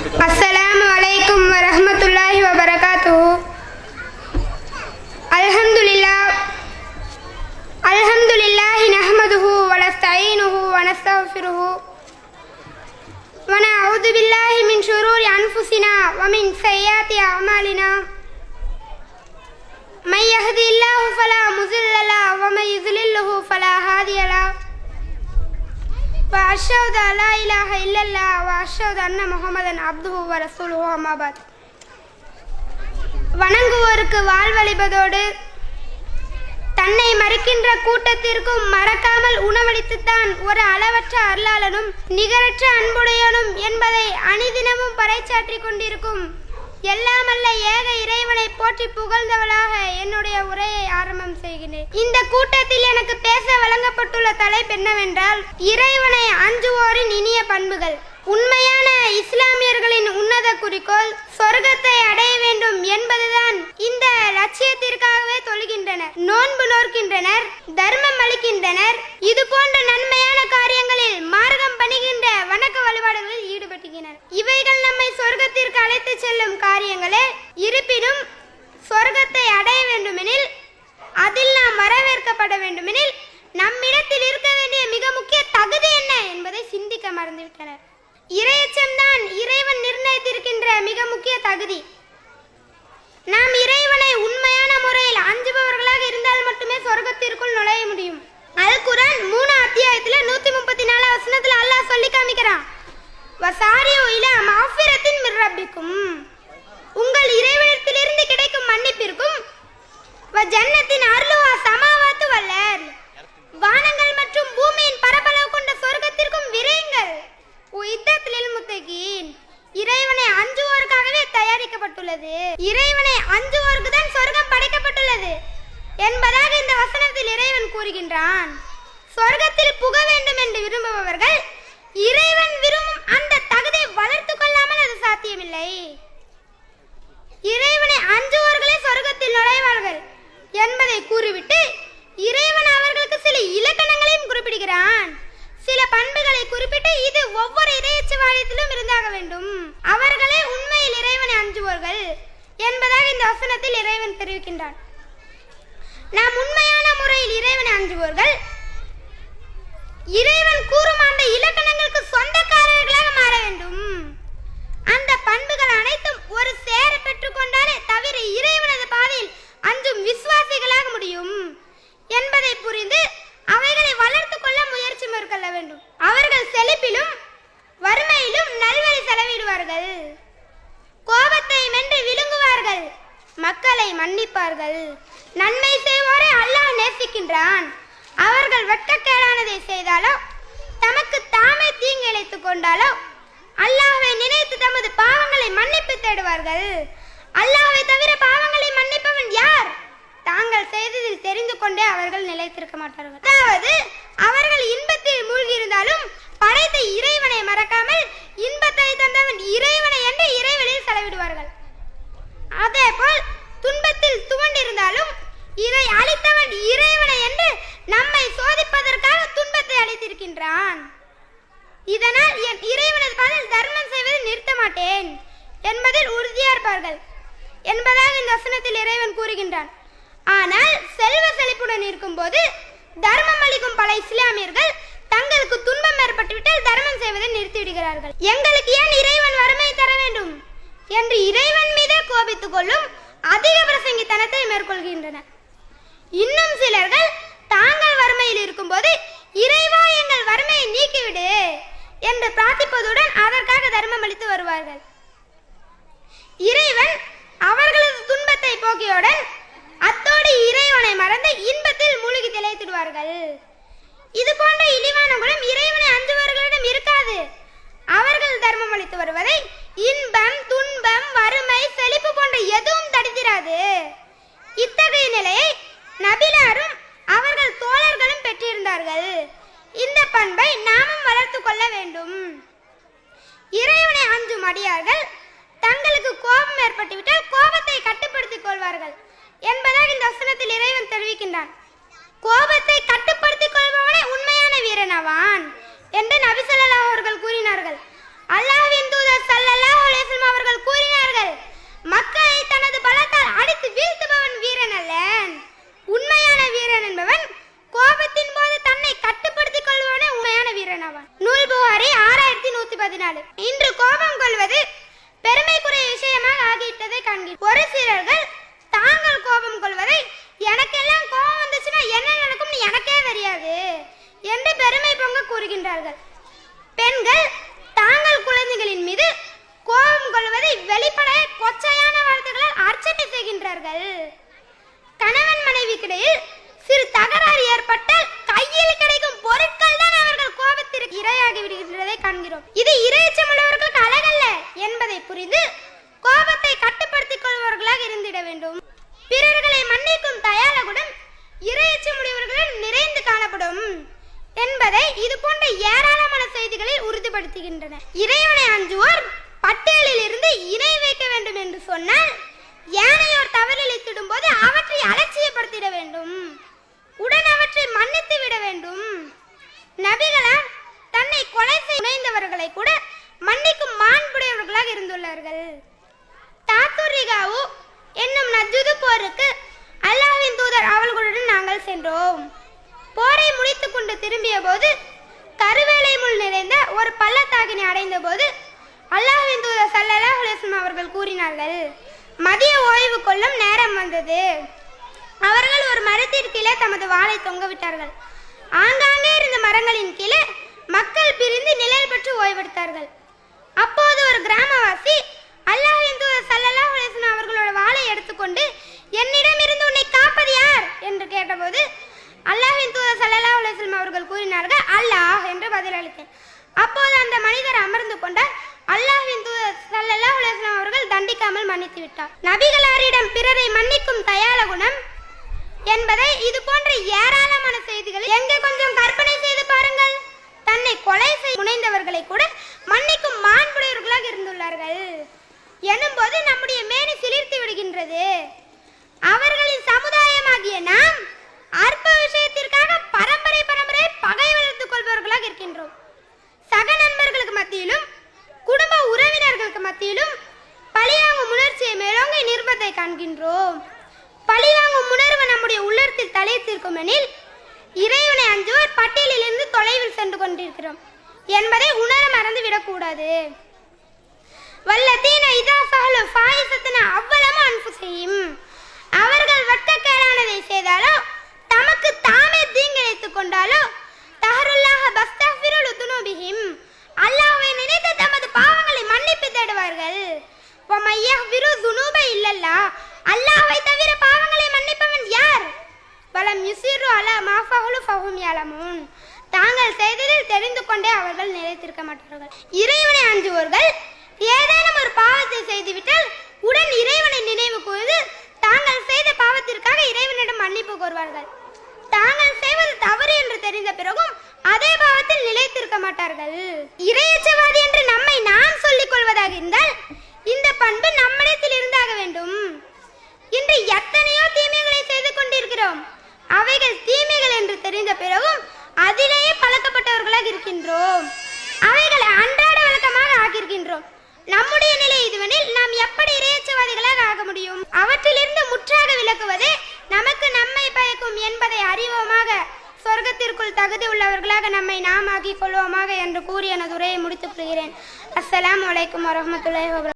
அஸ்ஸலாமு அலைக்கும் வரஹ்மத்துல்லாஹி வபரகாத்துஹு. அல்ஹம்துலில்லாஹி நஹ்மதுஹு வ நஸ்தஈனுஹு வ நஸ்தக்ஃபிருஹு வ நஅஊது பில்லாஹி மின் ஷுரூரி அன்ஃபுஸினா வ மின் ஸய்யிஆத்தி அஅமாலினா. மை யஹ்தில்லாஹு ஃபலா முஸில்ல லஹு வ மை யுضلில்ஹு ஃபலா ஹாதிய லஹு. وأشهد أن لا إله إلا الله وأشهد أن محمدا عبده ورسوله أما بعد. வணங்குவோருக்கு வாழ்வளிப்பதோடு தன்னை மறுக்கின்ற கூட்டத்திற்கும் மறக்காமல் உணவளித்துத்தான் ஒரு அளவற்ற அருளாளனும் நிகரற்ற அன்புடையனும் என்பதை அணிதினமும் பறைசாற்றிக் கொண்டிருக்கும் எல்லாமல்ல ஏக இறைவனை போற்றி புகழ்ந்தவளாக என்னுடைய உரையை ஆரம்பம் செய்கிறேன். இந்த கூட்டத்தில் எனக்கு பேச வழங்கப்பட்டுள்ள தலைப்பு என்னவென்றால், இறைவனை அஞ்சுவோரின் இனிய பண்புகள். உண்மையான இஸ்லாமியர்களின் உன்னத குறிக்கோள் சொர்க்கத்தை அடைய வேண்டும் என்பதுதான். இந்த லட்சியத்திற்காகவே தொழுகின்றனர், நோன்பு நோக்கின்றனர், தர்மம் அளிக்கின்றனர். இது போன்ற நன்மையான காரியங்களில் மார்க்கம் பணிகின்ற வணக்க வழிபாடுகளில் ஈடுபட்டுகின்றனர். இவைகள் நம்மை சொர்க்கத்திற்கு அழைத்து செல்லும் காரியங்களே. இருப்பினும் சொர்க்கத்தை அடைய வேண்டுமெனில், அதில் நாம் வரவேற்கப்பட வேண்டுமெனில் நம்மிடத்தில் இருக்க வேண்டிய மிக முக்கிய தகுதி என்ன என்பதை சிந்திக்க மறந்துவிட்டனர். இறையச்சம்தான் இறைவன் நிர்ணயித்திருக்கின்ற மிக முக்கிய தகுதி. நாம் இறைவனை உண்மையான முறையில் அஞ்சுபவர்களாக இருந்தால் மட்டுமே சொர்க்கத்திற்குள் நுழைய முடியும். அல் குர்ஆன் 3 அத்தியாயத்துல 134 வசனத்துல அல்லாஹ் சொல்லி காமிக்கிறான், வசாரியு இலா மஃபிரத்தின் மிர் ரப்பிக்கும், உங்கள் இறைவனிடத்திலிருந்து கிடைக்கும் மன்னிப்பிற்கும், வ ஜன்னத்தின் அர்லுஹா ஸமாவாத்து வல் அர்ல், வானங்கள் மற்றும் பூமியின் பரப்பளவு கொண்ட சொர்க்கத்திற்கும் விரையுங்கள். உய்தத்லில் முத்தகீன், இறைவனை அஞ்சுவோருக்காகவே தயாரிக்கப்பட்டுள்ளது. இறைவனை அஞ்சுவோருக்கு தான் சொர்க்கம் படைக்கப்பட்டுள்ளது என்பதாக இந்த வசனத்தில் இறைவன் கூறுகின்றான். சொர்க்கத்தில் புக வேண்டும் என்று விரும்புபவர்கள் இறைவன் விரும்பும் அந்த தகுதியை வளர்த்து கொள்ளாமல் அது சாத்தியமில்லை. இறைவனை அஞ்சுவோர்களே சொர்க்கத்தில் நுழைவார்கள் என்பதை கூறிவிட்டு இறைவன் அவர்களுக்கு சில இலக்கணங்களையும் குறிப்பிடுகிறான். சில பண்புகளை குறிப்பிட்டு இது ஒவ்வொரு இறையச்சவாதத்திலும் இருந்தாக வேண்டும், அவர்களே உண்மையில் இறைவனை அஞ்சுவோர்கள் என்பதாக இந்த வசனத்தில் இறைவன் தெரிவிக்கின்றான். நாம் உண்மையான முறையில் இறைவனை அஞ்சுவோர்கள் இறைவன் கூறும் அந்த இலக்கணங்களுக்கு சொந்தக்காரர்களாக மாற வேண்டும். அந்த பண்புகள் அனைத்தும் ஒரு சேர பெற்றுக்கொண்டாலே தவிர இறைவனது பாதையில் அஞ்சும் விசுவாசிகளாக முடியும் என்பதை புரிந்து அவைகளை வளர்த்து கொள்ள முயற்சி மேற்கொள்ள வேண்டும். அவர்கள் செழிப்பிலும் வறுமையிலும் நல்வழி செலவிடுவார்கள், கோபத்தை மென்று விழுங்குவார்கள், மக்களை மன்னிப்பார்கள், நன்மை செய்வோரை அல்லாஹ் நேசிக்கின்றான். அவர்கள் வெட்கக்கேடானதை செய்தாலோ தமக்கு தாமே தீங்கு இழைத்துக் கொண்டாலோ அல்லாஹ்வை நினைத்து தமது பாவங்களை மன்னிப்பு தேடுவார்கள். அல்லாஹ்வை தவிர பாவங்களை மன்னிப்பவன் யார்? தாங்கள் செய்ததில் தெரிந்து கொண்டே அவர்கள் நிலைத்திருக்க மாட்டார்கள். அதாவது அவர்கள் இன்பத்தில் மூழ்கியிருந்தாலும் படைத்த இறைவனை மறக்காமல் இன்பத்தை தந்தவன் இறைவனை என்று இறைவனில் செலவிடுவார்கள். அதேபோல் துன்பத்தில் துவண்டிருந்தாலும் இதை அளித்தவன் இறைவனை என்று நம்மை சோதிப்பதற்காக துன்பத்தை அளித்திருக்கின்றான். இதனால் என் இறைவனது பாதையில் தர்மம் செய்வதை நிறுத்த மாட்டேன் என்பதில் உறுதியாயிருப்பார்கள் என்பதாக இந்த வசனத்தில் இறைவன் கூறுகின்றான். ஆனால் செல்வ செழிப்புடன் இருக்கும் போது தர்மம் அளிக்கும் பல இஸ்லாமியர்கள் தங்களுக்கு துன்பம் ஏற்பட்டுவிட்டால் தர்மம் செய்வதை நிறுத்திவிடுகிறார்கள். எங்களுக்கு ஏன் இறைவன் வறுமை தர வேண்டும் என்று இறைவன் மீதே கோபித்துக் கொள்ளும் அதிக பிரசங்கித்தனத்தை மேற்கொள்கின்றனர். இன்னும் சிலர்கள் தாங்கள் வறுமையில் இருக்கும் போது இறைவா எங்கள் வறுமையை நீக்கிவிடு என்று பிரார்த்திப்பதுடன் அதற்காக தர்மம் அளித்து வருவார்கள். இறைவன் அவர்களது துன்பத்தை போக்கியுடன் அத்தோடு இறைவனை மறந்து இன்பத்தில் மூழ்கி திளைத்திடுவார்கள். இது போன்ற இழிவான குணம் இறைவனை அஞ்சுபவர்களிடம் இருக்காது. அவர்கள் தர்மம் அளித்து வருவதை இன்பம், துன்பம், வறுமை, செழிப்பு போன்ற எதுவும் தடுத்திராது. இத்தகைய நிலையை நபிலாரும் அவர்கள் தோழர்களும் பெற்றிருந்தார்கள். இந்த பண்பை நாமும் வளர்த்து கொள்ள வேண்டும். இறைவனை அஞ்சும் அடியார்கள் தங்களுக்கு கோபம் ஏற்பட்டுவிட்டால் கோபத்தை கட்டுப்படுத்திக் கொள்வார்கள் என்பதாக இந்த வசனத்தில் இறைவன் தெரிவிக்கின்றான். கோபத்தை கட்டுப்படுத்திக் கொள்பவனே உண்மையான வீரனாவான் என்று நபி ஸல்லல்லாஹு அவர்கள் கூறினார்கள். அல்லாஹ்வின் தூதர் ஸல்லல்லாஹு அலைஹி புரிந்து கோபத்தை கட்டுப்படுத்திக் கொள்பவர்களாக இருந்திட வேண்டும். பிறர்களை மன்னிக்கும் தயால குணம் இறையச்சமுடையவர்களிடம் நிறைந்து காணப்படும் என்பதை இது போன்ற ஏராளமான செய்திகளில் உறுதிப்படுத்துகின்றன. இறைவனை அஞ்சுவோர் பட்டியலில் இருந்து இணை வைக்க வேண்டும் என்று சொன்னால் ஏனையோர் தவறிழைத்திடும் போது அவற்றை அலட்சியப்படுத்திட வேண்டும், உடன் அவற்றை மன்னித்து விட வேண்டும். நபிகளார் தன்னை கொலை செய்ய முனைந்தவர்களை கூட மன்னிக்கும் மாண்புடையவர்களாக இருந்துள்ளார்கள். தாத்துரிகாவு என்னும் நஜ்து போருக்கு அல்லாஹ்வின் தூதர் அவர்களுடன் நாங்கள் சென்றோம். போரை முடித்துக் கொண்டு திரும்பிய போது கருவேலை முள் நிறைந்த ஒரு பள்ளத்தாக்கினை அடைந்த போது அல்லாஹ்வின் தூதர் ஸல்லல்லாஹு அலைஹி வஸல்லம் அவர்கள் கூறினார்கள், மதிய ஓய்வு கொள்ளும் நேரம் வந்தது. அவர்கள் ஒரு மரத்திற்கீழே தமது வாளை தொங்கவிட்டார்கள். ஆங்காங்கே இருந்த மரங்களின் கீழே மக்கள் பிரிந்து நிழல் பெற்று ஓய்வெடுத்தார்கள். அப்போது ஒரு கிராமவாசி அல்லாஹ்வின் தூதர் ஸல்லல்லாஹு அலைஹி வஸல்லம் அவர்களோட வாளை எடுத்துக்கொண்டு, என்னிடம் இருந்து உன்னை காப்பது யார் என்று கேட்டபோது அல்லாஹ்வின் தூதர் ஸல்லல்லாஹு அலைஹி வஸல்லம் அவர்கள் கூறினார்கள், அல்லாஹ் என்று பதிலளித்தேன். அப்போது அந்த மனிதர் அமர்ந்து கொண்டார். அல்லாஹ்வின் தூதர் ஸல்லல்லாஹு அலைஹி வஸல்லம் அவர்கள் தண்டிக்காமல் மன்னித்து விட்டார். நபிகளாரிடம் பிறரை மன்னிக்கும் தயால குணம் என்பதை இது போன்ற ஏராளமான செய்திகள் எங்கே கொஞ்சம் கற்பனை செய்து பாருங்கள். தன்னை கொலை செய்ய முனைந்தவர்களை கூட மன்னிக்கும் மாண்புடையவர்களாக இருந்துள்ளார்கள் எனும்போது நம்முடைய மேனி சிலிர்த்து விடுகின்றது. அவர்களின் சமுதாயமாகிய நாம் அற்ப விஷயத்திற்காக பரம்பரை பகை வளர்த்துக் கொள்பவர்களாக இருக்கின்றோம். சக நண்பர்களுக்கு மத்தியிலும் குடும்ப உறவினர்களுக்கு மத்தியிலும் பழிவாங்கும் உணர்ச்சியை மேலோங்கி நிர்பத்தை காண்கின்றோம். பழிவாங்கும் உணர்வு நம்முடைய உள்ளத்தில் தலைத்திருக்கும் எனில் இறைவனை அஞ்சுவோர் பட்டியலில் இருந்து தொலைவில் சென்று கொண்டிருக்கிறோம் என்பதை உணர மறந்து விடக்கூடாது. வல்லதீன இதா ஃபஅலு ஃபாயிஸத்தன அவ்வலம அன்ஃபுஸிஹிம், அவர்கள் வெட்கக்கேடானதை செய்தாலோ தமக்கு தாமே தீங்கிழைத்துக் கொண்டாலோ தஹருல்லாஹ பஸ்தஃபிரு லுதுனூபிஹிம், அல்லாஹ்வை நினைத்து தமது பாவங்களை மன்னிப்பு தேடுவார்கள். வமையஃபிரு ஸுனூப இல்லல்லாஹ், அல்லாஹ்வை தவிர பாவங்களை மன்னிப்பவன் யார்? வலம் யுஸிரு அலா மா ஃபஅலு ஃபஹும் யஅலமூன், தாங்கள் செய்ததில் தெரிந்து கொண்டே அவர்கள் நிலைத்திருக்க மாட்டார்கள். இறைவனை அஞ்சுவோர்கள் ஏதேனும் ஒரு பாவத்தை செய்துவிட்டால் உடன் இறைவனை நினைவு கூர்ந்து தாங்கள் செய்த பாவத்திற்காக இறைவனிடம் மன்னிப்பு கோருவார்கள். தாங்கள் செய்வது தவறு என்று தெரிந்த பிறகும் அதே பாவத்தில் நிலைத்திருக்க மாட்டார்கள். இறையச்சவாதி என்று நம்மை நாம் சொல்லிக் கொள்வதாக இருந்தால் இந்த பண்பு நம்மிடத்தில் இருந்தாக வேண்டும். இன்று எத்தனையோ தீமைகளை செய்து கொண்டிருக்கிறோம். அவைகள் தீமைகள் என்று தெரிந்த பிறகும் அதிலேயே பழக்கப்பட்டவர்களாக இருக்கின்றோம். அவைகளை அன்றாட வழக்கமாக ஆக்கியிருக்கின்றோம். நம்முடைய நிலை இதுவெனில் நாம் எப்படி இறையச்சவாதிகளாக ஆக முடியும்? அவற்றிலிருந்து முற்றாக விலக்குவதே நமக்கு நம்மை பயக்கும் என்பதை அறிவோமாக சொர்க்கத்திற்குள் தகுதி உள்ளவர்களாக நம்மை நாம் ஆக்கிக் கொள்வோமாக என்று கூறி எனது உரையை முடித்துக் கொள்கிறேன். அஸ்ஸலாமு அலைக்கும் வரஹ்மத்துல்லாஹி வபரகாத்துஹு.